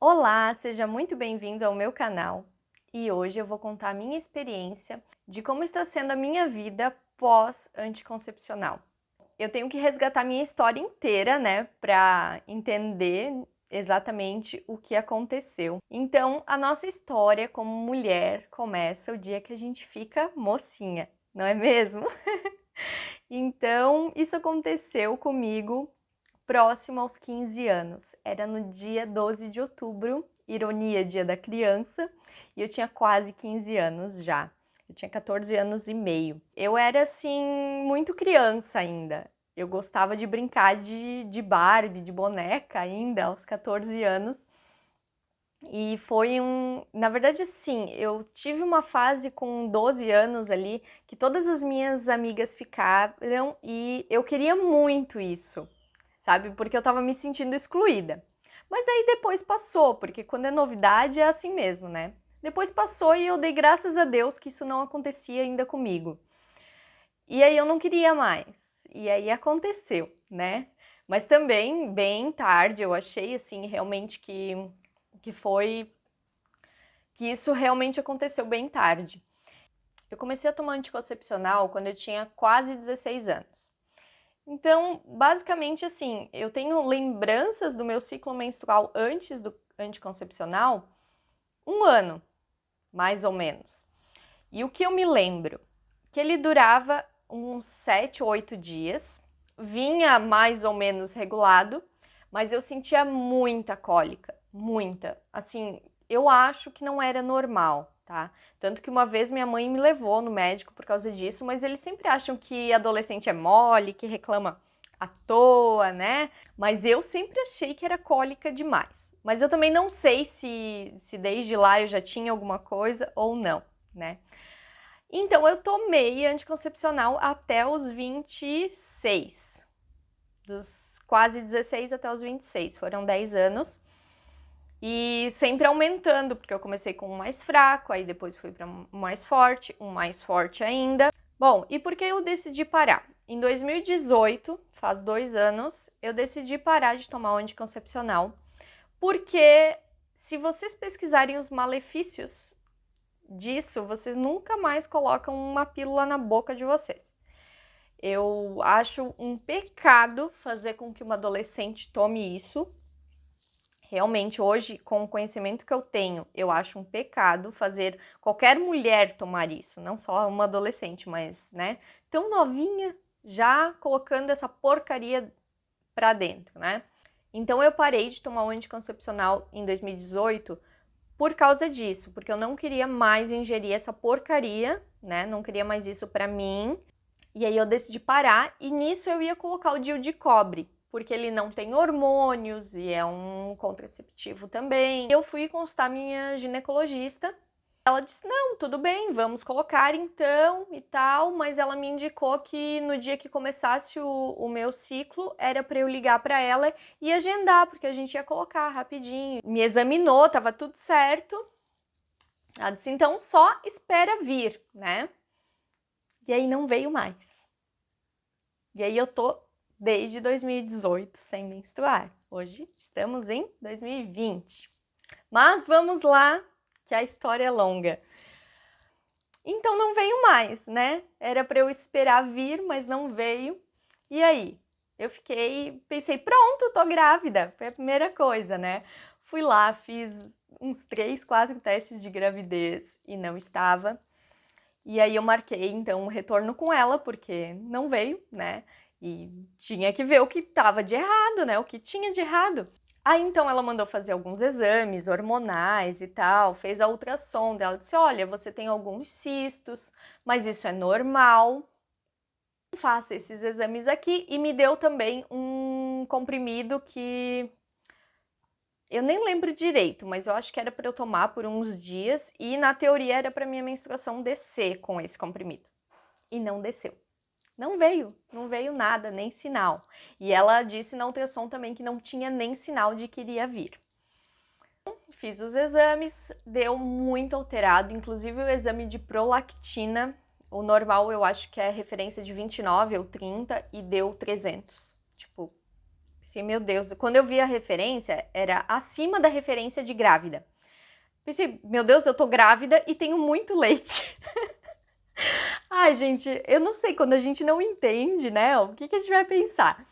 Olá, seja muito bem-vindo ao meu canal e hoje eu vou contar a minha experiência de como está sendo a minha vida pós-anticoncepcional. Eu tenho que resgatar minha história inteira, né, para entender exatamente o que aconteceu. Então, a nossa história como mulher começa o dia que a gente fica mocinha, não é mesmo? Então, isso aconteceu comigo próximo aos 15 anos. Era no dia 12 de outubro, ironia, dia da criança, e eu tinha quase 15 anos já. Eu tinha 14 anos e meio. Eu era, assim, muito criança ainda. Eu gostava de brincar de Barbie, de boneca ainda, aos 14 anos. E foi na verdade, sim, eu tive uma fase com 12 anos ali que todas as minhas amigas ficaram e eu queria muito isso, sabe? Porque eu tava me sentindo excluída. Mas aí depois passou, porque quando é novidade é assim mesmo, né? Depois passou e eu dei graças a Deus que isso não acontecia ainda comigo. E aí eu não queria mais. E aí aconteceu, né? Mas também bem tarde, eu achei assim realmente que foi que isso realmente aconteceu bem tarde. Eu comecei a tomar anticoncepcional quando eu tinha quase 16 anos. Então, basicamente assim, eu tenho lembranças do meu ciclo menstrual antes do anticoncepcional, um ano, mais ou menos. E o que eu me lembro? Que ele durava uns 7 ou 8 dias, vinha mais ou menos regulado, mas eu sentia muita cólica, muita. Assim, eu acho que não era normal, tá? Tanto que uma vez minha mãe me levou no médico por causa disso, mas eles sempre acham que adolescente é mole, que reclama à toa, né? Mas eu sempre achei que era cólica demais. Mas eu também não sei se desde lá eu já tinha alguma coisa ou não, né? Então eu tomei anticoncepcional até os 26, dos quase 16 até os 26, foram 10 anos. E sempre aumentando, porque eu comecei com um mais fraco, aí depois fui para um mais forte ainda. Bom, e por que eu decidi parar? Em 2018, faz 2 anos, eu decidi parar de tomar o anticoncepcional, porque se vocês pesquisarem os malefícios disso, vocês nunca mais colocam uma pílula na boca de vocês. Eu acho um pecado fazer com que uma adolescente tome isso. Realmente, hoje, com o conhecimento que eu tenho, eu acho um pecado fazer qualquer mulher tomar isso, não só uma adolescente, mas, né, tão novinha, já colocando essa porcaria pra dentro, né? Então eu parei de tomar o anticoncepcional em 2018 por causa disso, porque eu não queria mais ingerir essa porcaria, né? Não queria mais isso pra mim. E aí eu decidi parar e nisso eu ia colocar o DIU de cobre, porque ele não tem hormônios e é um contraceptivo também. Eu fui consultar minha ginecologista. Ela disse: "Não, tudo bem, vamos colocar então e tal", mas ela me indicou que no dia que começasse o meu ciclo era para eu ligar para ela e agendar, porque a gente ia colocar rapidinho. Me examinou, tava tudo certo. Ela disse: "Então só espera vir, né?" E aí não veio mais. E aí eu tô desde 2018 sem menstruar. Hoje estamos em 2020. Mas vamos lá, que a história é longa. Então não veio mais, né? Era para eu esperar vir, mas não veio. E aí? Pensei, pronto, tô grávida. Foi a primeira coisa, né? Fui lá, fiz uns 3, 4 testes de gravidez e não estava. E aí eu marquei então um retorno com ela, porque não veio, né? E tinha que ver o que estava de errado, né? O que tinha de errado. Aí então ela mandou fazer alguns exames hormonais e tal, fez a ultrassom dela, disse: "Olha, você tem alguns cistos, mas isso é normal. Faça esses exames aqui", e me deu também um comprimido que eu nem lembro direito, mas eu acho que era para eu tomar por uns dias e na teoria era para minha menstruação descer com esse comprimido. E não desceu. Não veio nada, nem sinal. E ela disse na ultrassom também que não tinha nem sinal de que iria vir. Fiz os exames, deu muito alterado, inclusive o exame de prolactina, o normal eu acho que é referência de 29 ou 30 e deu 300. Tipo, Pensei, meu Deus, quando eu vi a referência, era acima da referência de grávida. Pensei, meu Deus, eu tô grávida e tenho muito leite. Ai, gente, eu não sei, quando a gente não entende, né, o que a gente vai pensar?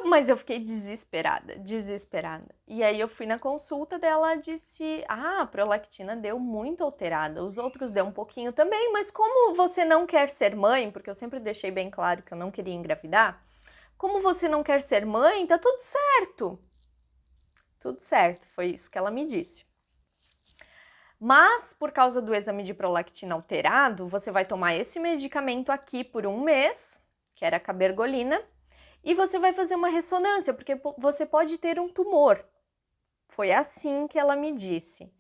Mas eu fiquei desesperada, desesperada. E aí eu fui na consulta dela, disse, a prolactina deu muito alterada, os outros deu um pouquinho também, mas como você não quer ser mãe, porque eu sempre deixei bem claro que eu não queria engravidar, como você não quer ser mãe, tá tudo certo. Tudo certo, foi isso que ela me disse. Mas, por causa do exame de prolactina alterado, você vai tomar esse medicamento aqui por 1 mês, que era a cabergolina, e você vai fazer uma ressonância, porque você pode ter um tumor. Foi assim que ela me disse.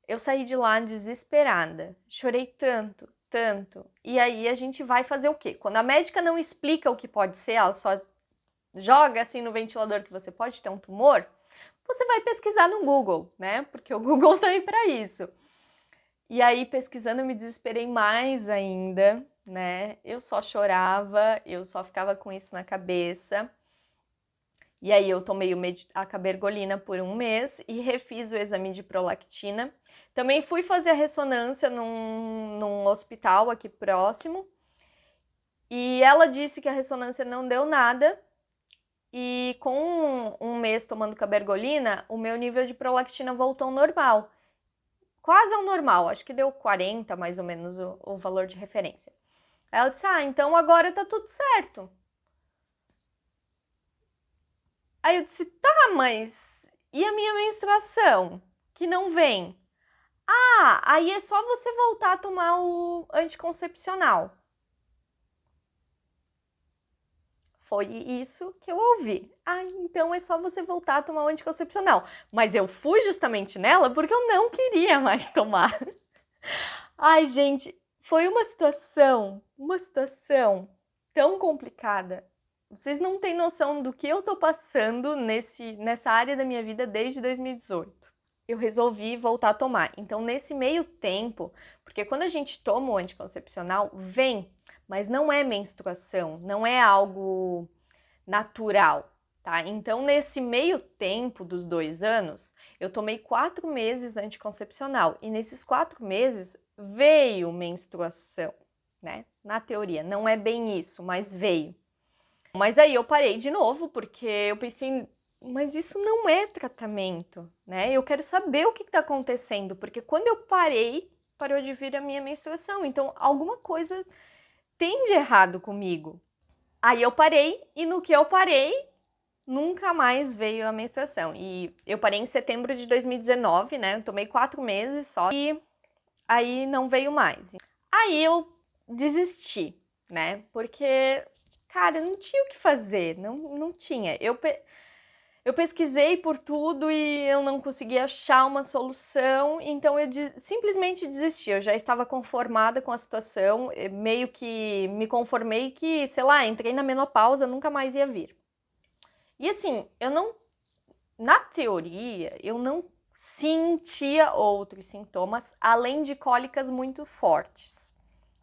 Eu saí de lá desesperada, chorei tanto, tanto. E aí a gente vai fazer o quê? Quando a médica não explica o que pode ser, ela só joga assim no ventilador que você pode ter um tumor, você vai pesquisar no Google, né? Porque o Google tá aí para isso. E aí, pesquisando, eu me desesperei mais ainda, né? Eu só chorava, eu só ficava com isso na cabeça. E aí, eu tomei a cabergolina por 1 mês e refiz o exame de prolactina. Também fui fazer a ressonância num hospital aqui próximo. E ela disse que a ressonância não deu nada. E com 1 mês tomando cabergolina, o meu nível de prolactina voltou ao normal. Quase ao normal, acho que deu 40 mais ou menos o valor de referência. Ela disse, então agora tá tudo certo. Aí eu disse, tá, mas e a minha menstruação? Que não vem? Aí é só você voltar a tomar o anticoncepcional. Foi isso que eu ouvi. Então é só você voltar a tomar o anticoncepcional. Mas eu fui justamente nela porque eu não queria mais tomar. Ai, gente, foi uma situação tão complicada. Vocês não têm noção do que eu tô passando nessa área da minha vida desde 2018. Eu resolvi voltar a tomar. Então, nesse meio tempo, porque quando a gente toma o anticoncepcional, vem, mas não é menstruação, não é algo natural, tá? Então, nesse meio tempo dos 2 anos, eu tomei 4 meses anticoncepcional e nesses 4 meses veio menstruação, né? Na teoria, não é bem isso, mas veio. Mas aí eu parei de novo porque eu pensei, mas isso não é tratamento, né? Eu quero saber o que está acontecendo, porque quando eu parou de vir a minha menstruação. Então, alguma coisa tem de errado comigo. Aí eu parei e no que eu parei, nunca mais veio a menstruação. E eu parei em setembro de 2019, né? Eu tomei 4 meses só e aí não veio mais. Aí eu desisti, né? Porque, cara, não tinha o que fazer, não tinha. Eu pesquisei por tudo e eu não consegui achar uma solução, então eu simplesmente desisti. Eu já estava conformada com a situação, meio que me conformei que, sei lá, entrei na menopausa, nunca mais ia vir. E assim, na teoria, eu não sentia outros sintomas além de cólicas muito fortes.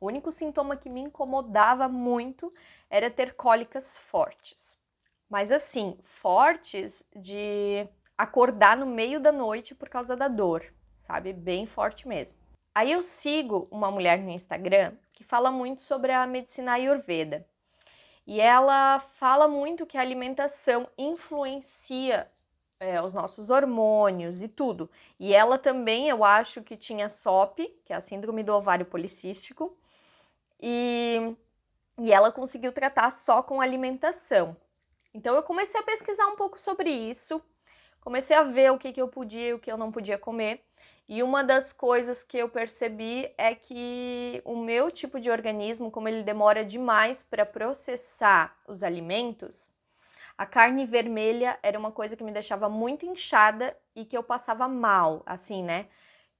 O único sintoma que me incomodava muito era ter cólicas fortes. Mas assim, fortes de acordar no meio da noite por causa da dor, sabe? Bem forte mesmo. Aí eu sigo uma mulher no Instagram que fala muito sobre a medicina Ayurveda. E ela fala muito que a alimentação influencia os nossos hormônios e tudo. E ela também, eu acho que tinha SOP, que é a síndrome do ovário policístico, e ela conseguiu tratar só com alimentação. Então eu comecei a pesquisar um pouco sobre isso, comecei a ver o que eu podia e o que eu não podia comer. E uma das coisas que eu percebi é que o meu tipo de organismo, como ele demora demais para processar os alimentos, a carne vermelha era uma coisa que me deixava muito inchada e que eu passava mal, assim, né?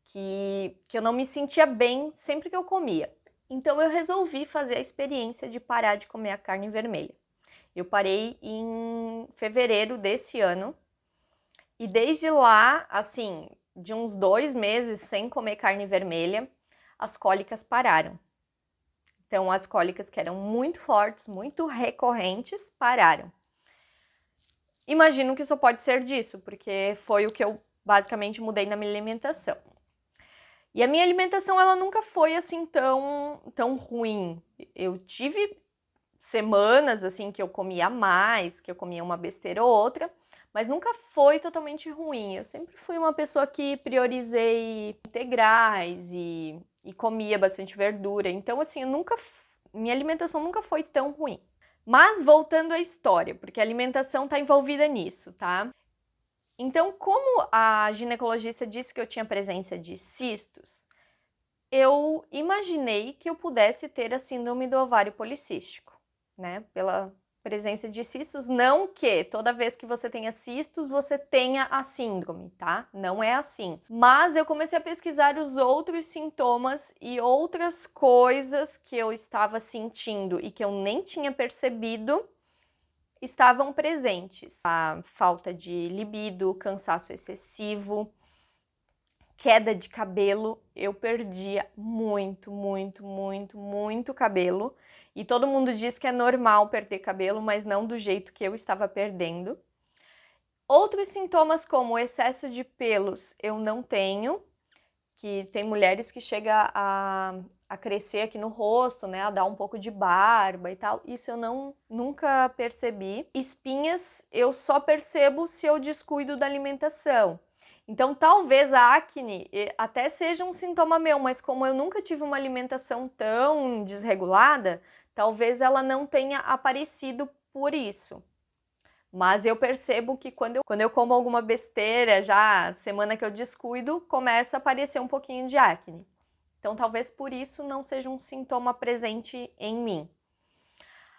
Que eu não me sentia bem sempre que eu comia. Então eu resolvi fazer a experiência de parar de comer a carne vermelha. Eu parei em fevereiro desse ano e desde lá, assim, de uns 2 meses sem comer carne vermelha, as cólicas pararam. Então, as cólicas que eram muito fortes, muito recorrentes, pararam. imagino que só pode ser disso, porque foi o que eu basicamente mudei na minha alimentação. E a minha alimentação, ela nunca foi assim tão ruim. Eu tive semanas assim que eu comia mais, que eu comia uma besteira ou outra, mas nunca foi totalmente ruim. Eu sempre fui uma pessoa que priorizei integrais e comia bastante verdura. Então, assim, minha alimentação nunca foi tão ruim. Mas voltando à história, porque a alimentação está envolvida nisso, tá? Então, como a ginecologista disse que eu tinha presença de cistos, eu imaginei que eu pudesse ter a síndrome do ovário policístico, né? Pela presença de cistos, não que toda vez que você tenha cistos, você tenha a síndrome, tá? Não é assim. Mas eu comecei a pesquisar os outros sintomas e outras coisas que eu estava sentindo e que eu nem tinha percebido estavam presentes. A falta de libido, cansaço excessivo, queda de cabelo, eu perdia muito cabelo. E todo mundo diz que é normal perder cabelo, mas não do jeito que eu estava perdendo. Outros sintomas como excesso de pelos eu não tenho, que tem mulheres que chega a crescer aqui no rosto, né, a dar um pouco de barba e tal. Isso eu nunca percebi. Espinhas eu só percebo se eu descuido da alimentação. Então, talvez a acne até seja um sintoma meu, mas como eu nunca tive uma alimentação tão desregulada, talvez ela não tenha aparecido por isso. Mas eu percebo que quando eu como alguma besteira, já semana que eu descuido, começa a aparecer um pouquinho de acne. Então, talvez por isso não seja um sintoma presente em mim.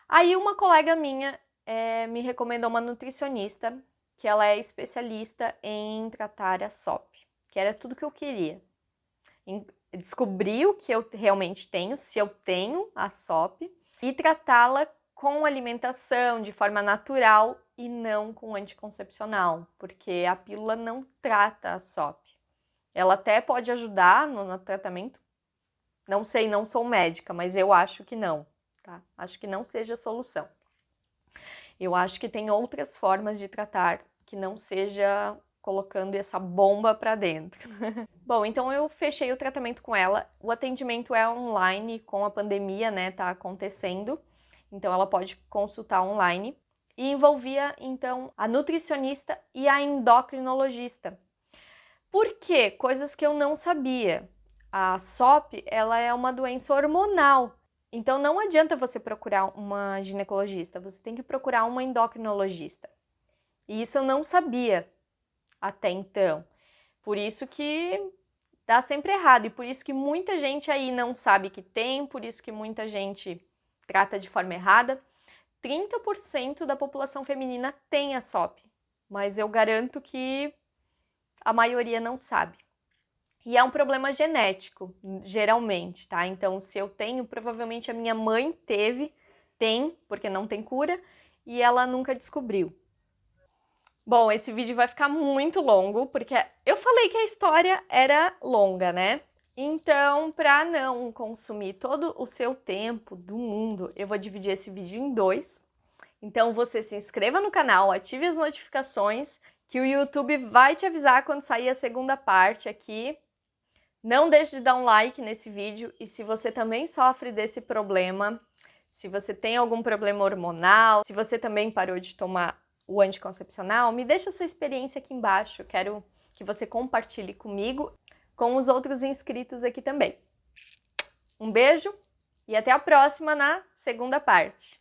Aí, uma colega minha me recomendou uma nutricionista, que ela é especialista em tratar a SOP, que era tudo que eu queria. Descobrir o que eu realmente tenho, se eu tenho a SOP, e tratá-la com alimentação, de forma natural e não com anticoncepcional, porque a pílula não trata a SOP. Ela até pode ajudar no tratamento, não sei, não sou médica, mas eu acho que não, tá? Acho que não seja a solução. Eu acho que tem outras formas de tratar que não seja colocando essa bomba para dentro. Bom, então eu fechei o tratamento com ela. O atendimento é online, com a pandemia, né, tá acontecendo. Então ela pode consultar online. E envolvia, então, a nutricionista e a endocrinologista. Por quê? Coisas que eu não sabia. A SOP, ela é uma doença hormonal. Então não adianta você procurar uma ginecologista, você tem que procurar uma endocrinologista. E isso eu não sabia até então. Por isso que dá sempre errado e por isso que muita gente aí não sabe que tem, por isso que muita gente trata de forma errada. 30% da população feminina tem a SOP, mas eu garanto que a maioria não sabe. E é um problema genético, geralmente, tá? Então, se eu tenho, provavelmente a minha mãe tem, porque não tem cura, e ela nunca descobriu. Bom, esse vídeo vai ficar muito longo, porque eu falei que a história era longa, né? Então, para não consumir todo o seu tempo do mundo, eu vou dividir esse vídeo em dois. Então, você se inscreva no canal, ative as notificações, que o YouTube vai te avisar quando sair a segunda parte aqui. Não deixe de dar um like nesse vídeo e se você também sofre desse problema, se você tem algum problema hormonal, se você também parou de tomar o anticoncepcional, me deixa a sua experiência aqui embaixo. Eu quero que você compartilhe comigo, com os outros inscritos aqui também. Um beijo e até a próxima na segunda parte.